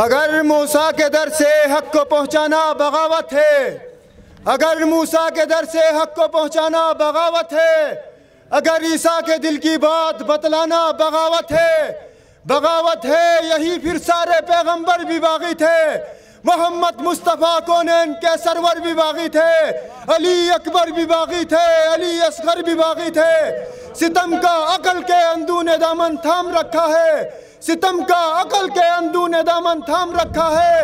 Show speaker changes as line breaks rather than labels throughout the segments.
اگر موسیٰ کے در سے حق کو پہنچانا بغاوت ہے، اگر موسیٰ کے در سے حق کو پہنچانا بغاوت ہے، اگر عیسیٰ کے دل کی بات بتلانا بغاوت ہے، یہی پھر سارے پیغمبر بھی باغی تھے، محمد مصطفیٰ کونین کے سرور بھی باغی تھے، علی اکبر بھی باغی تھے، علی اصغر بھی باغی تھے۔ ستم کا عقل کے اندون دامن تھام رکھا ہے، ستم کا عقل کے اندون دامن تھام رکھا ہے،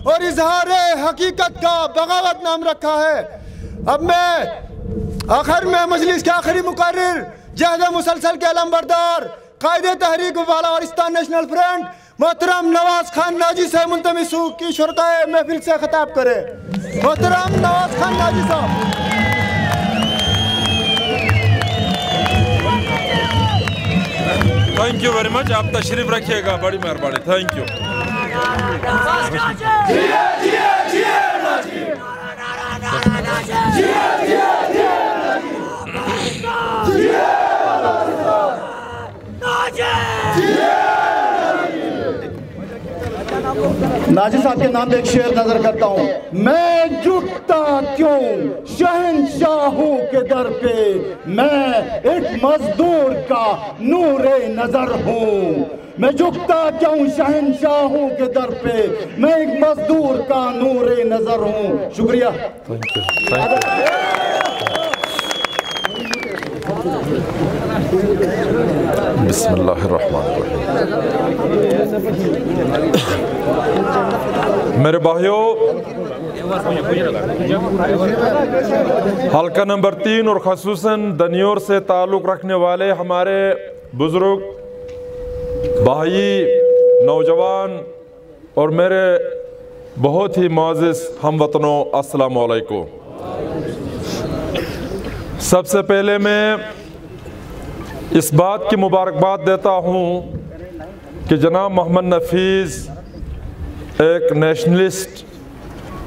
اور اظہار حقیقت کا بغاوت نام رکھا ہے۔ اب میں آخر میں مجلس کے آخری مقرر، جہد مسلسل کے علمبردار، قائد تحریک بالاورستان نیشنل فرنٹ، محترم نواز خان ناجی سے منتمس کی شرکائے محفل سے خطاب کرے۔ محترم نواز خان ناجی صاحب۔
تھینک یو ویری مچ، آپ تشریف رکھیے گا، بڑی مہربانی، تھینک یو۔
ناجی صاحب کے نام ایک شعر نظر کرتا ہوں۔ میں جھکتا کیوں شہنشاہوں کے در پہ، میں ایک مزدور کا نور نظر ہوں۔ میں جھکتا کیوں شہنشاہوں کے در پہ، میں ایک مزدور کا نور نظر ہوں۔ شکریہ۔
بسم اللہ الرحمن الرحیم۔ میرے بھائیوں، حلقہ نمبر 3 اور خصوصاً دنیور سے تعلق رکھنے والے ہمارے بزرگ بھائی، نوجوان اور میرے بہت ہی معزز ہم وطنوں، السلام علیکم۔ سب سے پہلے میں اس بات کی مبارکباد دیتا ہوں کہ جناب محمد نفیس ایک نیشنلسٹ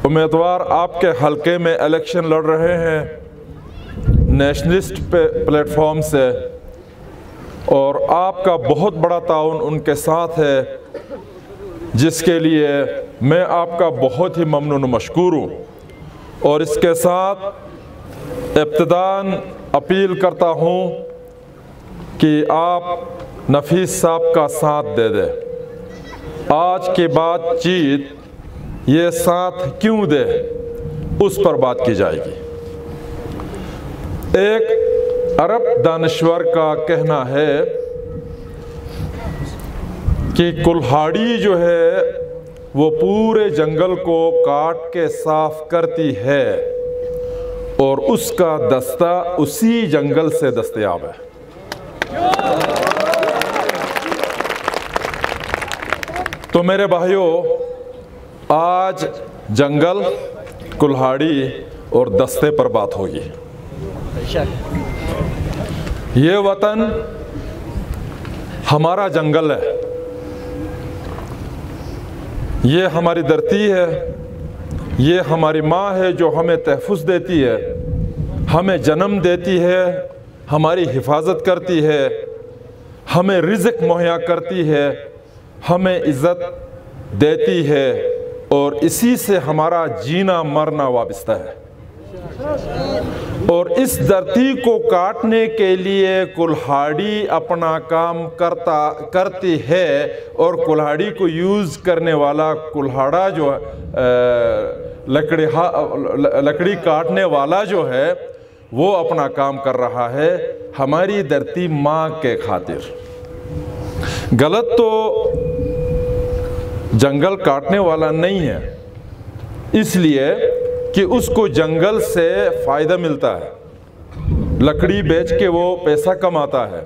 امیدوار آپ کے حلقے میں الیکشن لڑ رہے ہیں نیشنلسٹ پلیٹ فارم سے، اور آپ کا بہت بڑا تعاون ان کے ساتھ ہے، جس کے لیے میں آپ کا بہت ہی ممنون و مشکور ہوں۔ اور اس کے ساتھ ابتداً اپیل کرتا ہوں کہ آپ نفیس صاحب کا ساتھ دے دیں۔ آج کی بات چیت یہ ساتھ کیوں دے، اس پر بات کی جائے گی۔ ایک عرب دانشور کا کہنا ہے کہ کلہاڑی جو ہے وہ پورے جنگل کو کاٹ کے صاف کرتی ہے، اور اس کا دستہ اسی جنگل سے دستیاب ہے۔ تو میرے بھائیوں، آج جنگل، کلہاڑی اور دستے پر بات ہوگی۔ یہ وطن ہمارا جنگل ہے، یہ ہماری دھرتی ہے، یہ ہماری ماں ہے جو ہمیں تحفظ دیتی ہے، ہمیں جنم دیتی ہے، ہماری حفاظت کرتی ہے، ہمیں رزق مہیا کرتی ہے، ہمیں عزت دیتی ہے، اور اسی سے ہمارا جینا مرنا وابستہ ہے۔ اور اس دھرتی کو کاٹنے کے لیے کلہاڑی اپنا کام کرتی ہے، اور کلہاڑی کو یوز کرنے والا کلہاڑا جو لکڑی کاٹنے والا جو ہے وہ اپنا کام کر رہا ہے ہماری دھرتی ماں کے خاطر۔ غلط تو جنگل کاٹنے والا نہیں ہے، اس لیے کہ اس کو جنگل سے فائدہ ملتا ہے، لکڑی بیچ کے وہ پیسہ کماتا ہے،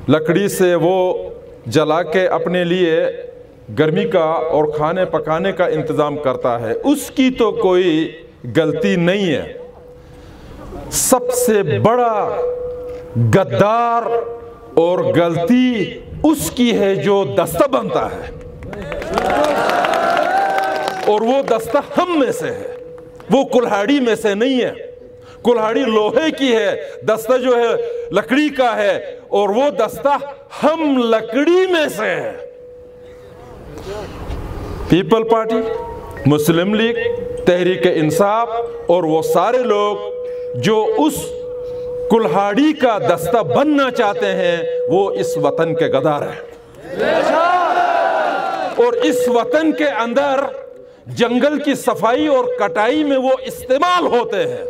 لکڑی سے وہ جلا کے اپنے لیے گرمی کا اور کھانے پکانے کا انتظام کرتا ہے، اس کی تو کوئی غلطی نہیں ہے۔ سب سے بڑا غدار اور غلطی اس کی ہے جو دستہ بنتا ہے، اور وہ دستہ ہم میں سے ہے، وہ کلہاڑی میں سے نہیں ہے۔ کلہاڑی لوہے کی ہے، دستہ جو ہے لکڑی کا ہے، اور وہ دستہ ہم لکڑی میں سے ہے۔ پیپل پارٹی، مسلم لیگ، تحریک انصاف اور وہ سارے لوگ جو اس کلہاڑی کا دستہ بننا چاہتے ہیں وہ اس وطن کے غدار ہیں، اور اس وطن کے اندر جنگل کی صفائی اور کٹائی میں وہ استعمال ہوتے ہیں۔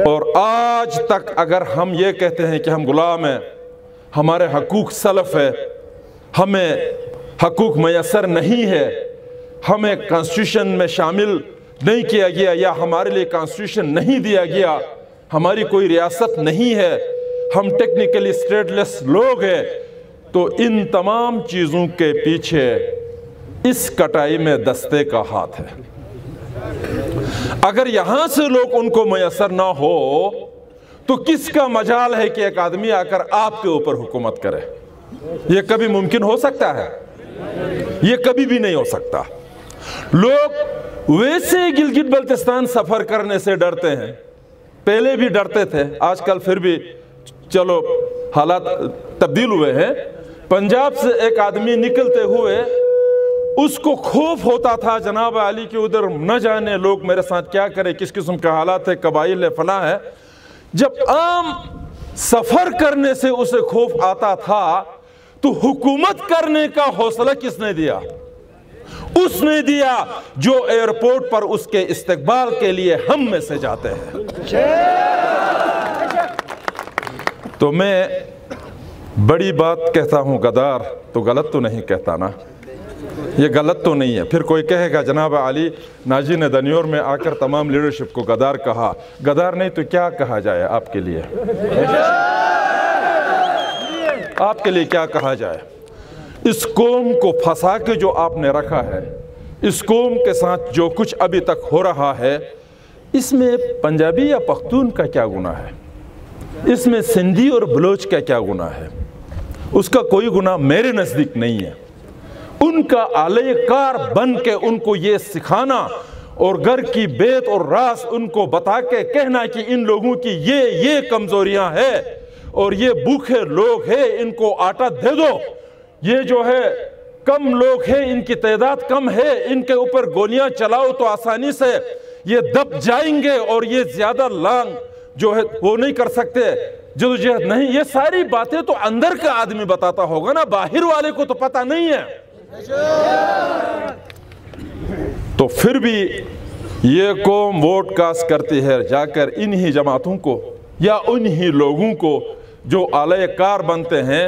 اور آج تک اگر ہم یہ کہتے ہیں کہ ہم غلام ہیں، ہمارے حقوق سلف ہے، ہمیں حقوق میسر نہیں ہے، ہمیں کانسٹیٹیوشن میں شامل نہیں کیا گیا، یا ہمارے لیے کانسٹیٹیوشن نہیں دیا گیا، ہماری کوئی ریاست نہیں ہے، ہم ٹیکنیکلی اسٹیٹ لیس لوگ ہیں، تو ان تمام چیزوں کے پیچھے اس کٹائی میں دستے کا ہاتھ ہے۔ اگر یہاں سے لوگ ان کو میسر نہ ہو تو کس کا مجال ہے کہ ایک آدمی آ کر آپ کے اوپر حکومت کرے؟ یہ کبھی ممکن ہو سکتا ہے؟ یہ کبھی بھی نہیں ہو سکتا۔ لوگ ویسے گلگت بلتستان سفر کرنے سے ڈرتے ہیں، پہلے بھی ڈرتے تھے، آج کل پھر بھی چلو حالات تبدیل ہوئے ہیں۔ پنجاب سے ایک آدمی نکلتے ہوئے اس کو خوف ہوتا تھا جناب علی کہ ادھر نہ جانے لوگ میرے ساتھ کیا کرے، کس قسم کے حالات ہے، قبائل ہے، فلاں ہے۔ جب عام سفر کرنے سے اسے خوف آتا تھا تو حکومت کرنے کا حوصلہ کس نے دیا؟ اس نے دیا جو ایئرپورٹ پر اس کے استقبال کے لیے ہم میں سے جاتے ہیں۔ تو میں بڑی بات کہتا ہوں غدار، تو غلط تو نہیں کہتا نا؟ یہ غلط تو نہیں ہے؟ پھر کوئی کہے گا جناب علی ناجی نے دنیور میں آ کر تمام لیڈرشپ کو غدار کہا، غدار نہیں تو کیا کہا جائے آپ کے لیے؟ آپ کے لیے کیا کہا جائے؟ اس قوم کو پھنسا کے جو آپ نے رکھا ہے، اس قوم کے ساتھ جو کچھ ابھی تک ہو رہا ہے، اس میں پنجابی یا پختون کا کیا گناہ ہے؟ اس میں سندھی اور بلوچ کا کیا گناہ ہے؟ اس کا کوئی گناہ میرے نزدیک نہیں ہے۔ ان کا آلے کار بن کے ان کو یہ سکھانا اور گھر کی بیت اور راز ان کو بتا کے کہنا کہ ان لوگوں کی یہ کمزوریاں ہیں اور یہ بھوکے لوگ ہیں، ان کو آٹا دے دو، یہ جو ہے کم لوگ ہیں، ان کی تعداد کم ہے، ان کے اوپر گولیاں چلاؤ تو آسانی سے یہ دب جائیں گے اور یہ زیادہ لانگ جو ہے وہ نہیں کر سکتے، جدوجہد نہیں۔ یہ ساری باتیں تو اندر کا آدمی بتاتا ہوگا نا، باہر والے کو تو پتہ نہیں ہے۔ تو پھر بھی یہ قوم ووٹ کاسٹ کرتی ہے جا کر انہی جماعتوں کو یا انہی لوگوں کو جو آلے کار بنتے ہیں،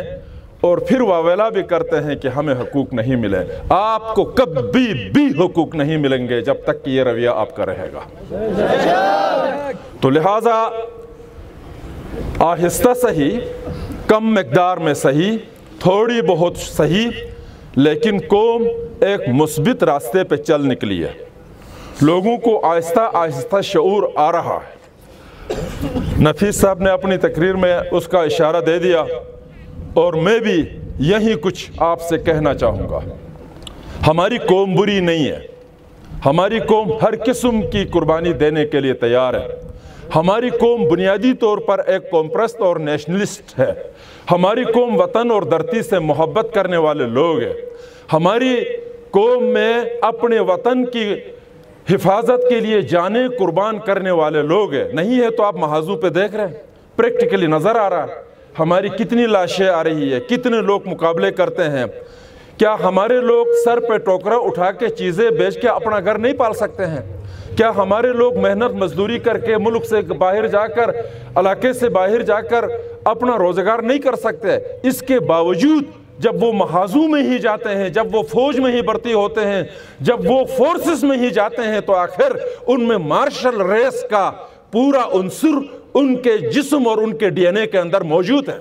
اور پھر واویلا بھی کرتے ہیں کہ ہمیں حقوق نہیں ملے۔ آپ کو کبھی بھی حقوق نہیں ملیں گے جب تک کہ یہ رویہ آپ کا رہے گا۔ تو لہٰذا آہستہ صحیح، کم مقدار میں صحیح، تھوڑی بہت صحیح، لیکن قوم ایک مثبت راستے پہ چل نکلی ہے۔ لوگوں کو آہستہ آہستہ شعور آ رہا ہے۔ نفیس صاحب نے اپنی تقریر میں اس کا اشارہ دے دیا، اور میں بھی یہی کچھ آپ سے کہنا چاہوں گا۔ ہماری قوم بری نہیں ہے، ہماری قوم ہر قسم کی قربانی دینے کے لیے تیار ہے۔ ہماری قوم بنیادی طور پر ایک قوم پرست اور نیشنلسٹ ہے۔ ہماری قوم وطن اور دھرتی سے محبت کرنے والے لوگ ہیں۔ ہماری قوم میں اپنے وطن کی حفاظت کے لیے جانیں قربان کرنے والے لوگ ہیں۔ نہیں ہے تو آپ محاذوں پہ دیکھ رہے ہیں، پریکٹیکلی نظر آ رہا ہے ہماری کتنی لاشیں آ رہی ہے، کتنے لوگ مقابلے کرتے ہیں۔ کیا ہمارے لوگ سر پہ ٹوکرا اٹھا کے چیزیں بیچ کے اپنا گھر نہیں پال سکتے ہیں؟ کیا ہمارے لوگ محنت مزدوری کر کے ملک سے باہر جا کر، علاقے سے باہر جا کر اپنا روزگار نہیں کر سکتے؟ اس کے باوجود جب وہ محاذوں میں ہی جاتے ہیں، جب وہ فوج میں ہی بھرتی ہوتے ہیں، جب وہ فورسز میں ہی جاتے ہیں، تو آخر ان میں مارشل ریس کا پورا عنصر ان کے جسم اور ان کے ڈی این اے کے اندر موجود ہے۔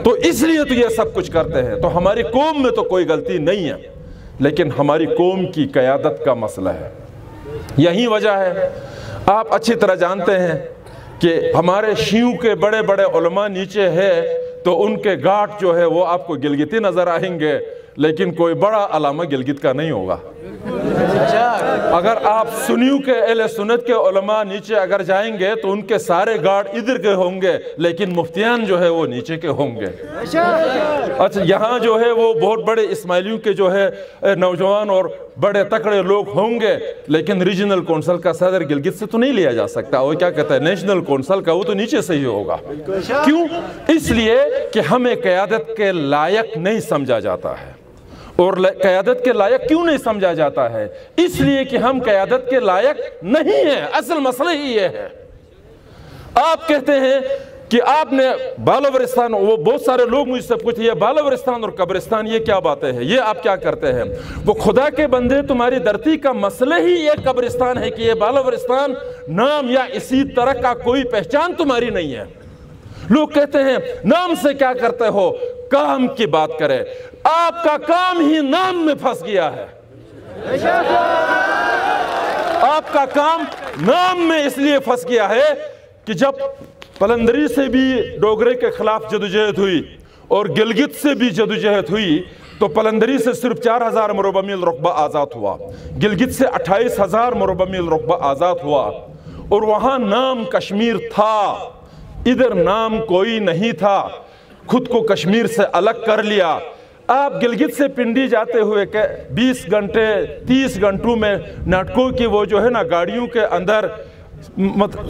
تو اس لیے تو یہ سب کچھ کرتے ہیں۔ تو ہماری قوم میں تو کوئی غلطی نہیں ہے، لیکن ہماری قوم کی قیادت کا مسئلہ ہے۔ یہی وجہ ہے، آپ اچھی طرح جانتے ہیں کہ ہمارے شیعوں کے بڑے بڑے علماء نیچے ہیں، تو ان کے گھاٹ جو ہے وہ آپ کو گلگتی نظر آئیں گے، لیکن کوئی بڑا علامہ گلگت کا نہیں ہوگا۔ اگر آپ سنیوں کے اہل سنت کے علماء نیچے اگر جائیں گے تو ان کے سارے گارڈ ادھر کے ہوں گے، لیکن مفتیان جو ہے وہ نیچے کے ہوں گے۔ اچھا، یہاں جو ہے وہ بہت بڑے اسماعیلیوں کے جو ہے نوجوان اور بڑے تکڑے لوگ ہوں گے، لیکن ریجنل کونسل کا صدر گلگت سے تو نہیں لیا جا سکتا، وہ کیا کہتا ہے نیشنل کونسل کا، وہ تو نیچے سے ہی ہوگا۔ کیوں؟ اس لیے کہ ہمیں قیادت کے لائق نہیں سمجھا جاتا ہے۔ اور قیادت کے لائق کیوں نہیں سمجھا جاتا ہے؟ اس لیے کہ ہم قیادت کے لائق نہیں ہیں۔ اصل مسئلہ ہی یہ ہے۔ آپ کہتے ہیں کہ آپ نے بالورستان، وہ بہت سارے لوگ مجھ سے پوچھتے ہیں بالورستان اور قبرستان یہ کیا باتیں ہیں، یہ آپ کیا کرتے ہیں؟ وہ خدا کے بندے، تمہاری دھرتی کا مسئلہ ہی یہ قبرستان ہے کہ یہ بالورستان نام یا اسی طرح کا کوئی پہچان تمہاری نہیں ہے۔ لوگ کہتے ہیں نام سے کیا کرتے ہو؟ کام کی بات کرے۔ آپ کا کام ہی نام میں پھنس گیا ہے۔ آپ کا کام نام میں اس لیے پھنس گیا ہے کہ جب پلندری سے بھی ڈوگرے کے خلاف جدوجہد ہوئی اور گلگت سے بھی جدوجہد ہوئی تو پلندری سے صرف 4000 مربع میل رقبہ آزاد ہوا، گلگت سے 28,000 مربع میل رقبہ آزاد ہوا، اور وہاں نام کشمیر تھا، ادھر نام کوئی نہیں تھا۔ خود کو کشمیر سے الگ کر لیا۔ آپ گلگت سے پنڈی جاتے ہوئے 20 گھنٹے 30 گھنٹوں میں ناٹکوں کی وہ جو ہے نا گاڑیوں کے اندر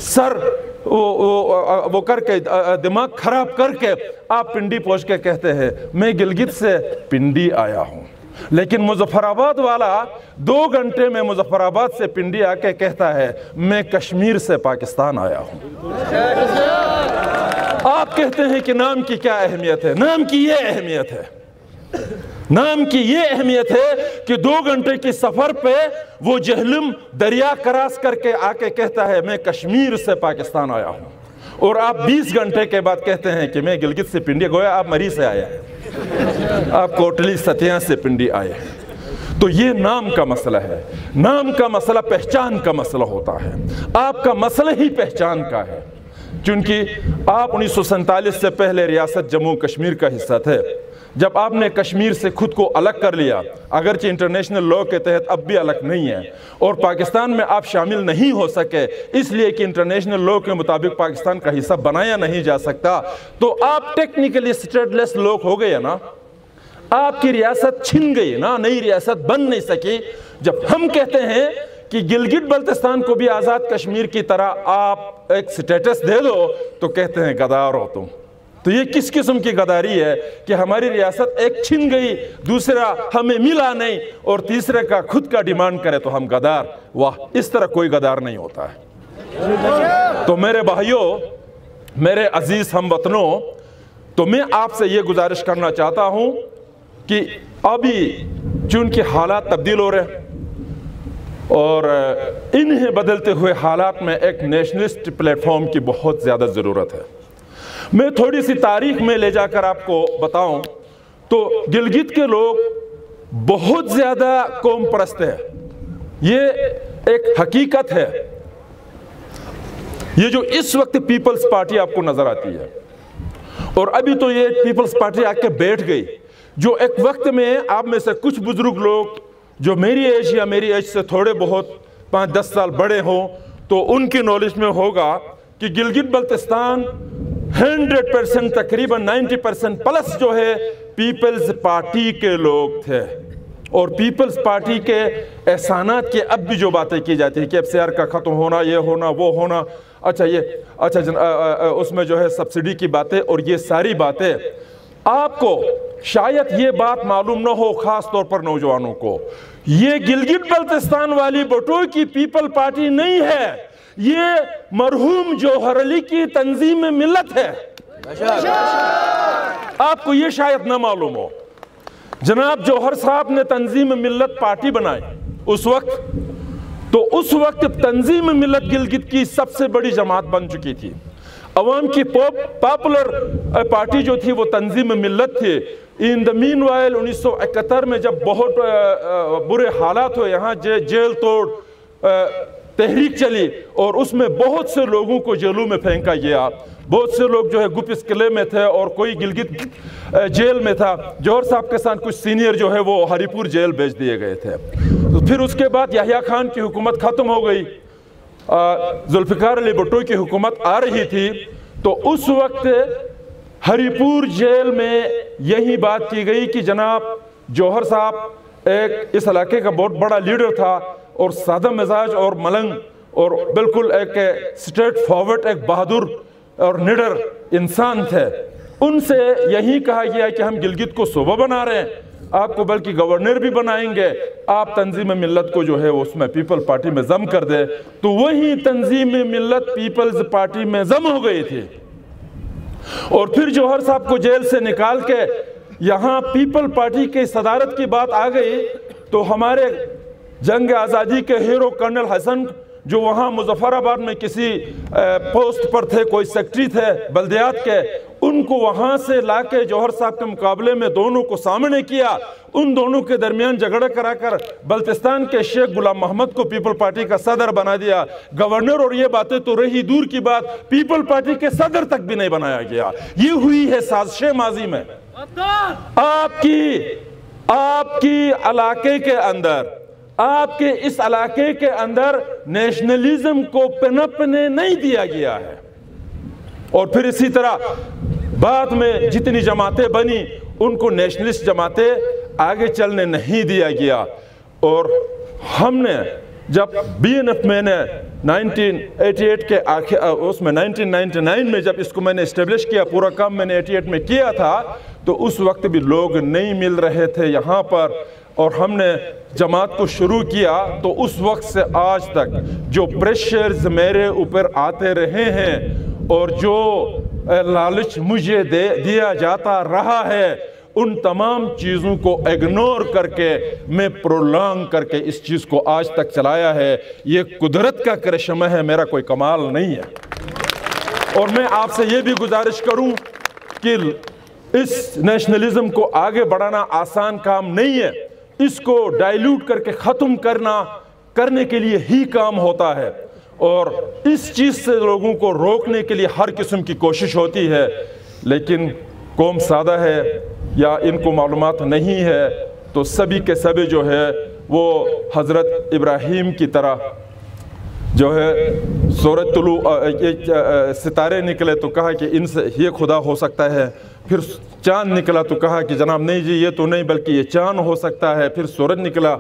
سر وہ کر کے دماغ خراب کر کے آپ پنڈی پہنچ کے کہتے ہیں میں گلگت سے پنڈی آیا ہوں، لیکن مظفر آباد والا 2 گھنٹے میں مظفر آباد سے پنڈی آ کے کہتا ہے میں کشمیر سے پاکستان آیا ہوں۔ آپ کہتے ہیں کہ نام کی کیا اہمیت ہے؟ نام کی یہ اہمیت ہے، نام کی یہ اہمیت ہے کہ 2 گھنٹے کی سفر پہ وہ جہلم دریا کراس کر کے آ کے کہتا ہے میں کشمیر سے پاکستان آیا ہوں، اور آپ 20 گھنٹے کے بعد کہتے ہیں کہ میں گلگت سے پنڈی، گویا آپ مری سے آئے ہیں، آپ کوٹلی ستیاں سے پنڈی آئے ہیں۔ تو یہ نام کا مسئلہ ہے۔ نام کا مسئلہ پہچان کا مسئلہ ہوتا ہے۔ آپ کا مسئلہ ہی پہچان کا ہے، چونکہ آپ 1947 سے پہلے ریاست جموں کشمیر کا حصہ تھے۔ جب آپ نے کشمیر سے خود کو الگ کر لیا، اگرچہ انٹرنیشنل لاء کے تحت اب بھی الگ نہیں ہے، اور پاکستان میں آپ شامل نہیں ہو سکے اس لیے کہ انٹرنیشنل لاء کے مطابق پاکستان کا حصہ بنایا نہیں جا سکتا، تو آپ ٹیکنیکلی اسٹیٹ لیس لوگ ہو گئے نا، آپ کی ریاست چھن گئی نا، نئی ریاست بن نہیں سکی۔ جب ہم کہتے ہیں کہ گلگت بلتستان کو بھی آزاد کشمیر کی طرح آپ ایک سٹیٹس دے دو تو کہتے ہیں غدار ہو تم۔ تو یہ کس قسم کی غداری ہے کہ ہماری ریاست ایک چھن گئی، دوسرا ہمیں ملا نہیں، اور تیسرے کا خود کا ڈیمانڈ کرے تو ہم غدار؟ واہ، اس طرح کوئی غدار نہیں ہوتا ہے۔ تو میرے بھائیوں، میرے عزیز ہم وطنوں، تو میں آپ سے یہ گزارش کرنا چاہتا ہوں کہ ابھی چونکہ حالات تبدیل ہو رہے ہیں اور انہیں بدلتے ہوئے حالات میں ایک نیشنلسٹ پلیٹ فارم کی بہت زیادہ ضرورت ہے۔ میں تھوڑی سی تاریخ میں لے جا کر آپ کو بتاؤں تو گلگت کے لوگ بہت زیادہ قوم پرست ہیں، یہ ایک حقیقت ہے۔ یہ جو اس وقت پیپلز پارٹی آپ کو نظر آتی ہے، اور ابھی تو یہ پیپلز پارٹی آ کے بیٹھ گئی، جو ایک وقت میں آپ میں سے کچھ بزرگ لوگ جو میری ایج یا میری ایج سے تھوڑے بہت 5-10 سال بڑے ہوں تو ان کی نالج میں ہوگا کہ گلگت بلتستان 100% تقریباً 90% پلس جو ہے پیپلز پارٹی کے لوگ تھے، اور پیپلز پارٹی کے احسانات کی اب بھی جو باتیں کی جاتی ہیں کہ FCR کا ختم ہونا، یہ ہونا، وہ ہونا، اس میں جو ہے سبسڈی کی باتیں اور یہ ساری باتیں، آپ کو شاید یہ بات معلوم نہ ہو، خاص طور پر نوجوانوں کو، یہ گلگت بلتستان والی بٹوئی کی پیپل پارٹی نہیں ہے، یہ مرحوم جوہر علی کی تنظیم ملت ہے۔ آپ کو یہ شاید نہ معلوم ہو، جناب جوہر صاحب نے تنظیم ملت پارٹی بنائی اس وقت، تو اس وقت تنظیم ملت گلگت کی سب سے بڑی جماعت بن چکی تھی۔ عوام کی پاپولر پارٹی جو تھی وہ تنظیم ملت تھی۔ ان دا مین وائل 1971 میں جب بہت برے حالات ہوئے، یہاں جیل توڑ تحریک چلی اور اس میں بہت سے لوگوں کو جیلوں میں پھینکا گیا، بہت سے لوگ جو ہے گپس قلعے میں تھے اور کوئی گلگت جیل میں تھا. جوہر صاحب کے ساتھ کچھ سینئر جو ہے وہ ہری پور جیل بھیج دیے گئے تھے. پھر اس کے بعد یحییٰ خان کی حکومت ختم ہو گئی, ذوالفقار علی بھٹو کی حکومت آ رہی تھی. تو اس وقت ہری پور جیل میں یہی بات کی گئی کہ جناب جوہر صاحب ایک اس علاقے کا بہت بڑا لیڈر تھا اور سادہ مزاج اور ملنگ اور بالکل ایک سٹریٹ فارورڈ ایک بہادر اور نڈر انسان تھے. ان سے یہی کہا گیا کہ ہم گلگت کو صوبہ بنا رہے ہیں, آپ کو بلکہ گورنر بھی بنائیں گے, آپ تنظیم ملت کو جو ہے اس میں پیپل پارٹی میں ضم کر دے. تو وہی تنظیم ملت پیپلز پارٹی میں ضم ہو گئی تھی. اور پھر جوہر صاحب کو جیل سے نکال کے یہاں پیپل پارٹی کی صدارت کی بات آ گئی. تو ہمارے جنگ آزادی کے ہیرو کرنل حسن جو وہاں مظفر آباد میں کسی پوسٹ پر تھے, کوئی سیکٹری تھے بلدیات کے, ان کو وہاں سے لا کے جوہر صاحب کے مقابلے میں دونوں کو سامنے کیا. ان دونوں کے درمیان جھگڑا کرا کر بلتستان کے شیخ غلام محمد کو پیپل پارٹی کا صدر بنا دیا, گورنر. اور یہ باتیں تو رہی دور کی بات, پیپل پارٹی کے صدر تک بھی نہیں بنایا گیا. یہ ہوئی ہے سازشیں ماضی میں. آپ کی علاقے کے اندر, آپ کے اس علاقے کے اندر نیشنلزم کو پنپنے نہیں دیا گیا ہے. اور پھر اسی طرح بعد میں جتنی جماعتیں بنی ان کو نیشنلسٹ جماعتیں آگے چلنے نہیں دیا گیا. اور ہم نے جب بی این ایف میں نے 1988 کے اس میں 1999 میں جب اس کو میں نے اسٹیبلش کیا, پورا کام میں نے 88 میں کیا تھا, تو اس وقت بھی لوگ نہیں مل رہے تھے یہاں پر. اور ہم نے جماعت کو شروع کیا تو اس وقت سے آج تک جو پریشرز میرے اوپر آتے رہے ہیں اور جو لالچ مجھے دیا جاتا رہا ہے, ان تمام چیزوں کو اگنور کر کے میں پرولانگ کر کے اس چیز کو آج تک چلایا ہے. یہ قدرت کا کرشمہ ہے, میرا کوئی کمال نہیں ہے. اور میں آپ سے یہ بھی گزارش کروں کہ اس نیشنلزم کو آگے بڑھانا آسان کام نہیں ہے. اس کو ڈائیلوٹ کر کے ختم کرنے کے لیے ہی کام ہوتا ہے. اور اس چیز سے لوگوں کو روکنے کے لیے ہر قسم کی کوشش ہوتی ہے. لیکن قوم سادہ ہے یا ان کو معلومات نہیں ہے, تو سبھی کے سبھی جو ہے وہ حضرت ابراہیم کی طرح جو ہے سورج طلوع ستارے نکلے تو کہا کہ ان سے یہ خدا ہو سکتا ہے. پھر چاند نکلا تو کہا کہ جناب نہیں جی یہ تو نہیں بلکہ یہ چاند ہو سکتا ہے. پھر سورج نکلا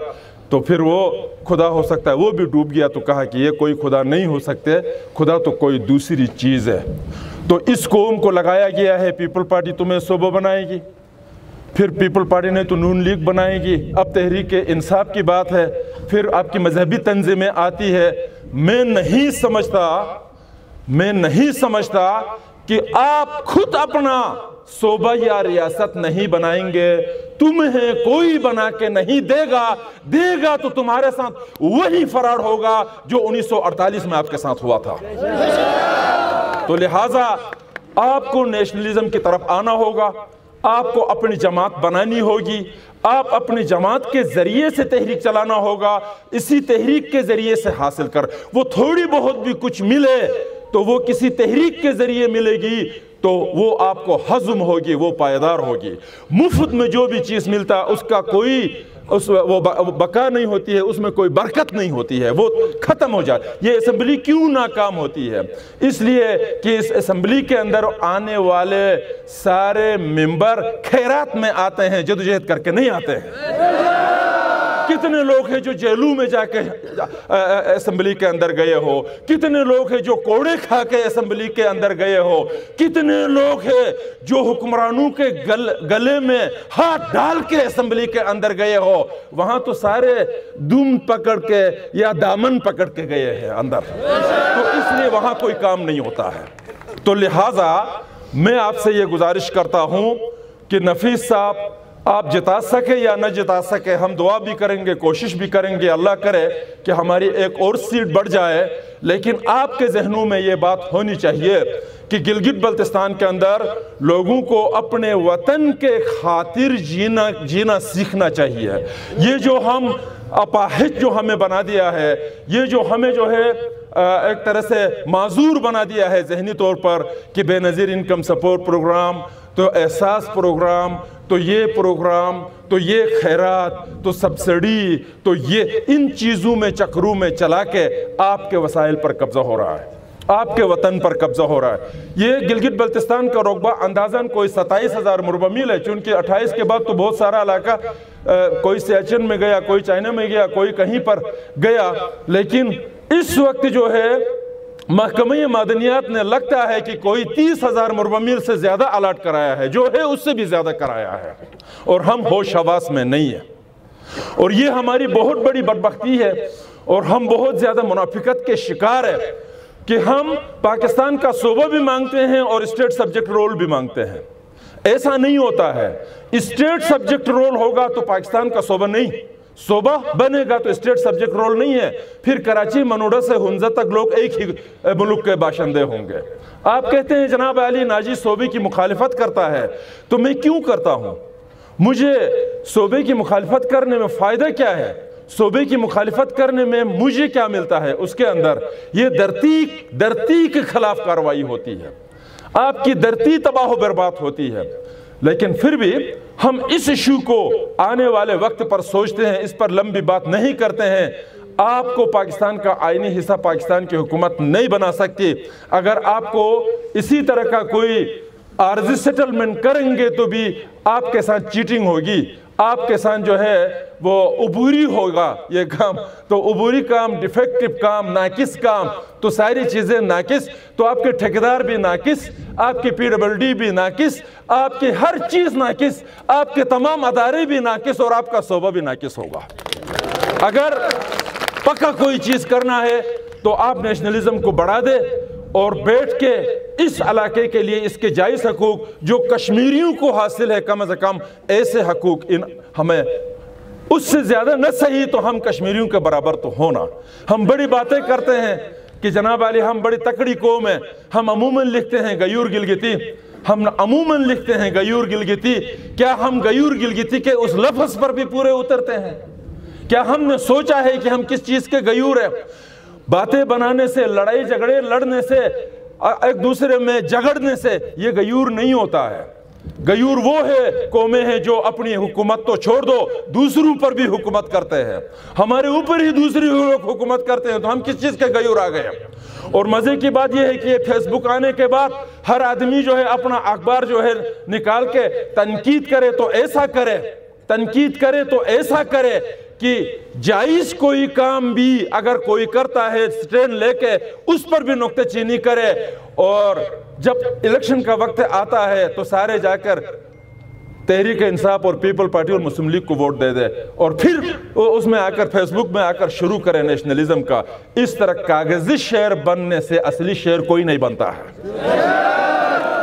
تو پھر وہ خدا ہو سکتا ہے, وہ بھی ڈوب گیا تو کہا کہ یہ کوئی خدا نہیں ہو سکتے, خدا تو کوئی دوسری چیز ہے. تو اس قوم کو لگایا گیا ہے پیپل پارٹی تمہیں صوبہ بنائے گی, پھر پیپل پارٹی نے تو نون لیگ بنائے گی, اب تحریک انصاف کی بات ہے, پھر آپ کی مذہبی تنظیمیں آتی ہے. میں نہیں سمجھتا کہ آپ خود اپنا صوبہ یا ریاست نہیں بنائیں گے, تمہیں کوئی بنا کے نہیں دے گا تو تمہارے ساتھ وہی فرار ہوگا جو 1948 میں آپ کے ساتھ ہوا تھا. تو لہٰذا آپ کو نیشنلزم کی طرف آنا ہوگا, آپ کو اپنی جماعت بنانی ہوگی, آپ اپنی جماعت کے ذریعے سے تحریک چلانا ہوگا. اسی تحریک کے ذریعے سے حاصل کر وہ تھوڑی بہت بھی کچھ ملے تو وہ کسی تحریک کے ذریعے ملے گی تو وہ آپ کو ہضم ہوگی, وہ پائیدار ہوگی. مفت میں جو بھی چیز ملتا اس کا کوئی وہ بقا نہیں ہوتی ہے, اس میں کوئی برکت نہیں ہوتی ہے, وہ ختم ہو جائے. یہ اسمبلی کیوں ناکام ہوتی ہے؟ اس لیے کہ اس اسمبلی کے اندر آنے والے سارے ممبر خیرات میں آتے ہیں, جدوجہد کر کے نہیں آتے ہیں. کتنے لوگ ہیں جو جیلوں میں جا کے اسمبلی کے اندر گئے ہو, کتنے لوگ ہیں جو کوڑے کھا کے اسمبلی کے اندر گئے ہو, کتنے لوگ ہیں جو حکمرانوں کے گلے میں ہاتھ ڈال کے اسمبلی کے اندر گئے ہو. وہاں تو سارے دم پکڑ کے یا دامن پکڑ کے گئے ہیں اندر, تو اس لیے وہاں کوئی کام نہیں ہوتا ہے. تو لہٰذا میں آپ سے یہ گزارش کرتا ہوں کہ نفیس صاحب آپ جتا سکے یا نہ جتا سکے, ہم دعا بھی کریں گے, کوشش بھی کریں گے, اللہ کرے کہ ہماری ایک اور سیٹ بڑھ جائے. لیکن آپ کے ذہنوں میں یہ بات ہونی چاہیے کہ گلگت بلتستان کے اندر لوگوں کو اپنے وطن کے خاطر جینا سیکھنا چاہیے. یہ جو ہم اپاہج جو ہمیں بنا دیا ہے, یہ جو ہمیں جو ہے ایک طرح سے معذور بنا دیا ہے ذہنی طور پر کہ بے نظیر انکم سپورٹ پروگرام، تو احساس پروگرام، تو یہ پروگرام، تو یہ خیرات، تو سبسڈی، تو یہ ان چیزوں میں چکروں میں چلا کے آپ کے وسائل پر قبضہ ہو رہا ہے، آپ کے وطن پر قبضہ ہو رہا ہے۔ یہ گلگت بلتستان کا رقبہ اندازاً کوئی 27,000 مربع میل ہے، چونکہ 28 کے بعد تو بہت سارا علاقہ کوئی سیاچن میں گیا، کوئی چائنا میں گیا، کوئی کہیں پر گیا، لیکن اس وقت جو ہے محکمہ معدنیات نے لگتا ہے کہ کوئی 30,000 مربع میل سے زیادہ الاٹ کرایا ہے، جو ہے اس سے بھی زیادہ کرایا ہے، اور ہم ہوش حواس میں نہیں ہیں، اور یہ ہماری بہت بڑی بدبختی ہے، اور ہم بہت زیادہ منافقت کے شکار ہیں کہ ہم پاکستان کا صوبہ بھی مانگتے ہیں اور اسٹیٹ سبجیکٹ رول بھی مانگتے ہیں۔ ایسا نہیں ہوتا ہے، اسٹیٹ سبجیکٹ رول ہوگا تو پاکستان کا صوبہ نہیں، صوبہ بنے گا تو اسٹیٹ سبجیکٹ رول نہیں ہے، پھر کراچی منوڑا سے ہنزہ تک لوگ ایک ہی ملک کے باشندے ہوں گے۔ آپ کہتے ہیں جناب علی ناجی صوبے کی مخالفت کرتا ہے، تو میں کیوں کرتا ہوں؟ مجھے صوبے کی مخالفت کرنے میں فائدہ کیا ہے؟ صوبے کی مخالفت کرنے میں مجھے کیا ملتا ہے؟ اس کے اندر یہ دھرتی کے خلاف کارروائی ہوتی ہے، آپ کی دھرتی تباہ و برباد ہوتی ہے، لیکن پھر بھی ہم اس ایشو کو آنے والے وقت پر سوچتے ہیں، اس پر لمبی بات نہیں کرتے ہیں۔ آپ کو پاکستان کا آئینی حصہ پاکستان کی حکومت نہیں بنا سکتی۔ اگر آپ کو اسی طرح کا کوئی عارضی سیٹلمنٹ کریں گے تو بھی آپ کے ساتھ چیٹنگ ہوگی، آپ کے ساتھ جو ہے وہ عبوری ہوگا یہ کام، تو عبوری کام، ڈیفیکٹو کام، ناقص کام، تو ساری چیزیں ناقص، تو آپ کے ٹھیکیدار بھی ناقص، آپ کی PWD بھی ناقص، آپ کی ہر چیز ناقص، آپ کے تمام ادارے بھی ناقص، اور آپ کا صوبہ بھی ناقص ہوگا۔ اگر پکا کوئی چیز کرنا ہے تو آپ نیشنلزم کو بڑھا دے اور بیٹھ کے اس علاقے کے لیے اس کے جائز حقوق جو کشمیریوں کو حاصل ہے، کم از کم ایسے حقوق ہمیں اس سے زیادہ نہ صحیح تو ہم کشمیریوں کے برابر تو ہونا۔ ہم بڑی باتیں کرتے ہیں کہ جناب علی ہم بڑی تکڑی قوم ہیں، ہم عموماً لکھتے ہیں غیور گلگتی، ہم عموماً لکھتے ہیں غیور گلگتی، کیا ہم غیور گلگتی کے اس لفظ پر بھی پورے اترتے ہیں؟ کیا ہم نے سوچا ہے کہ ہم کس چیز کے غیور ہیں؟ باتیں بنانے سے، لڑائی جھگڑے لڑنے سے، ایک دوسرے میں جھگڑنے سے یہ غیور نہیں ہوتا ہے۔ غیور وہ ہے قومیں ہیں جو اپنی حکومت تو چھوڑ دو دوسروں پر بھی حکومت کرتے ہیں، ہمارے اوپر ہی دوسری لوگ حکومت کرتے ہیں، تو ہم کس چیز کے غیور آ گئے ہیں؟ اور مزے کی بات یہ ہے کہ فیس بک آنے کے بعد ہر آدمی جو ہے اپنا اخبار جو ہے نکال کے تنقید کرے تو ایسا کرے، تنقید کرے تو ایسا کرے کہ جائز کوئی کام بھی اگر کوئی کرتا ہے سٹینڈ لے کے اس پر بھی نکتہ چینی کرے، اور جب الیکشن کا وقت آتا ہے تو سارے جا کر تحریک انصاف اور پیپل پارٹی اور مسلم لیگ کو ووٹ دے دے، اور پھر اس میں آ کر فیس بک میں آ کر شروع کرے نیشنلزم کا۔ اس طرح کاغذی شعر بننے سے اصلی شعر کوئی نہیں بنتا ہے۔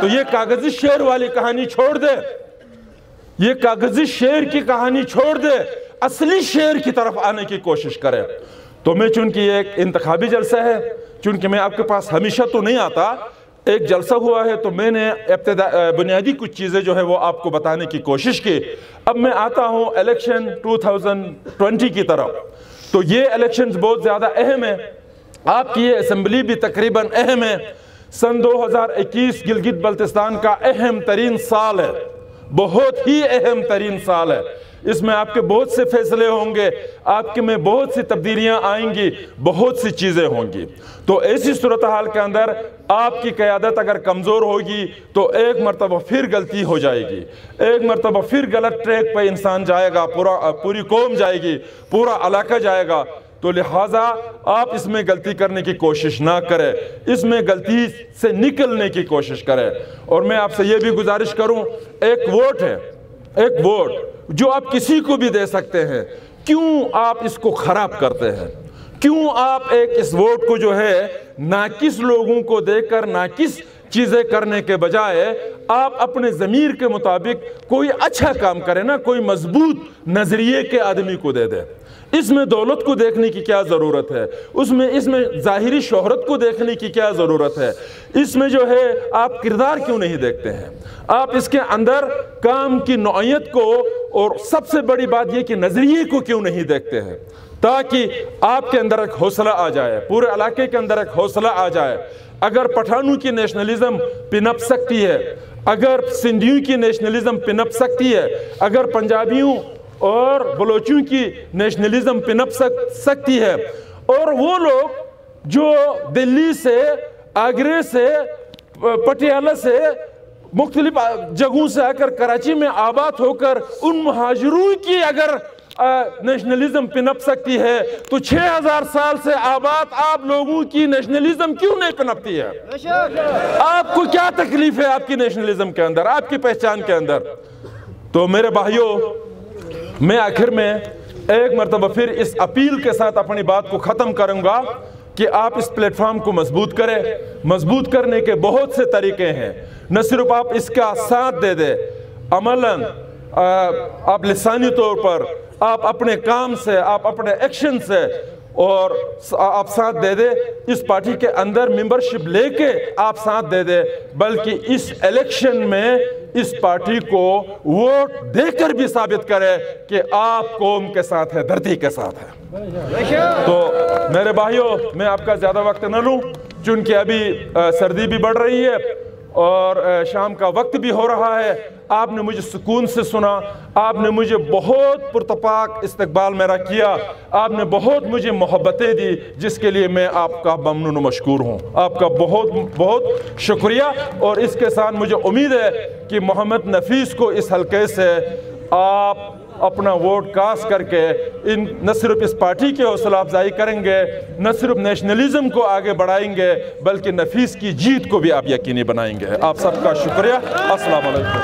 تو یہ کاغذی شعر والی کہانی چھوڑ دے، یہ کاغذی شعر کی کہانی چھوڑ دے، اصلی شعر کی طرف آنے کی کوشش کرے۔ تو میں چونکہ یہ ایک انتخابی جلسہ ہے، چونکہ میں آپ کے پاس ہمیشہ تو نہیں آتا، ایک جلسہ ہوا ہے تو میں نے بنیادی کچھ چیزیں جو ہے وہ آپ کو بتانے کی کوشش کی۔ اب میں آتا ہوں الیکشن 2020 کی طرف۔ تو یہ الیکشنز بہت زیادہ اہم ہیں، آپ کی یہ اسمبلی بھی تقریباً اہم ہے۔ سن 2021 گلگت بلتستان کا اہم ترین سال ہے، بہت ہی اہم ترین سال ہے۔ اس میں آپ کے بہت سے فیصلے ہوں گے، آپ کے میں بہت سی تبدیلیاں آئیں گی، بہت سی چیزیں ہوں گی۔ تو ایسی صورتحال کے اندر آپ کی قیادت اگر کمزور ہوگی تو ایک مرتبہ پھر غلطی ہو جائے گی، ایک مرتبہ پھر غلط ٹریک پہ انسان جائے گا، پوری قوم جائے گی، پورا علاقہ جائے گا۔ تو لہٰذا آپ اس میں غلطی کرنے کی کوشش نہ کریں، اس میں غلطی سے نکلنے کی کوشش کریں۔ اور میں آپ سے یہ بھی گزارش کروں، ایک ووٹ ہے، ایک ووٹ جو آپ کسی کو بھی دے سکتے ہیں، کیوں آپ اس کو خراب کرتے ہیں؟ کیوں آپ اس ووٹ کو جو ہے ناقص لوگوں کو دے کر ناقص چیزیں کرنے کے بجائے آپ اپنے ضمیر کے مطابق کوئی اچھا کام کریں نا، کوئی مضبوط نظریے کے آدمی کو دے دیں۔ اس میں دولت کو دیکھنے کی کیا ضرورت ہے؟ اس میں ظاہری شہرت کو دیکھنے کی کیا ضرورت ہے؟ اس میں جو ہے آپ کردار کیوں نہیں دیکھتے ہیں؟ آپ اس کے اندر کام کی نوعیت کو اور سب سے بڑی بات یہ کہ نظریے کو کیوں نہیں دیکھتے ہیں؟ تاکہ آپ کے اندر ایک حوصلہ آ جائے، پورے علاقے کے اندر ایک حوصلہ آ جائے۔ اگر پٹھانوں کی نیشنلزم پنپ سکتی ہے، اگر سندھیوں کی نیشنلزم پنپ سکتی ہے، اگر پنجابیوں اور بلوچیوں کی نیشنلزم پنپ سکتی ہے، اور وہ لوگ جو دلی سے، آگرے سے، پٹیالہ سے، مختلف جگہوں سے آ کر کراچی میں آباد ہو کر ان مہاجروں کی اگر نیشنلزم پنپ سکتی ہے تو 6000 سال سے آباد آپ لوگوں کی نیشنلزم کیوں نہیں پنپتی ہے؟ آپ کو کیا تکلیف ہے آپ کی نیشنلزم کے اندر، آپ کی پہچان کے اندر؟ تو میرے بھائیوں، میں آخر میں ایک مرتبہ پھر اس اپیل کے ساتھ اپنی بات کو ختم کروں گا کہ آپ اس پلیٹ فارم کو مضبوط کریں۔ مضبوط کرنے کے بہت سے طریقے ہیں، نہ صرف آپ اس کا ساتھ دے دیں، عملاً آپ لسانی طور پر، آپ اپنے کام سے، آپ اپنے ایکشن سے، اور آپ ساتھ دے دے، اس پارٹی کے اندر ممبرشپ لے کے آپ ساتھ دے دے، بلکہ اس الیکشن میں اس پارٹی کو ووٹ دے کر بھی ثابت کرے کہ آپ قوم کے ساتھ ہے، دھرتی کے ساتھ ہے۔ تو میرے بھائیوں، میں آپ کا زیادہ وقت نہ لوں، چونکہ ابھی سردی بھی بڑھ رہی ہے اور شام کا وقت بھی ہو رہا ہے۔ آپ نے مجھے سکون سے سنا، آپ نے مجھے بہت پرتپاک استقبال میرا کیا، آپ نے بہت مجھے محبتیں دی، جس کے لیے میں آپ کا ممنون و مشکور ہوں۔ آپ کا بہت بہت شکریہ، اور اس کے ساتھ مجھے امید ہے کہ محمد نفیس کو اس حلقے سے آپ اپنا ووٹ کاسٹ کر کے نہ صرف اس پارٹی کی حوصلہ افزائی کریں گے، نہ صرف نیشنلزم کو آگے بڑھائیں گے، بلکہ نفیس کی جیت کو بھی آپ یقینی بنائیں گے۔ آپ سب کا شکریہ۔ السلام علیکم۔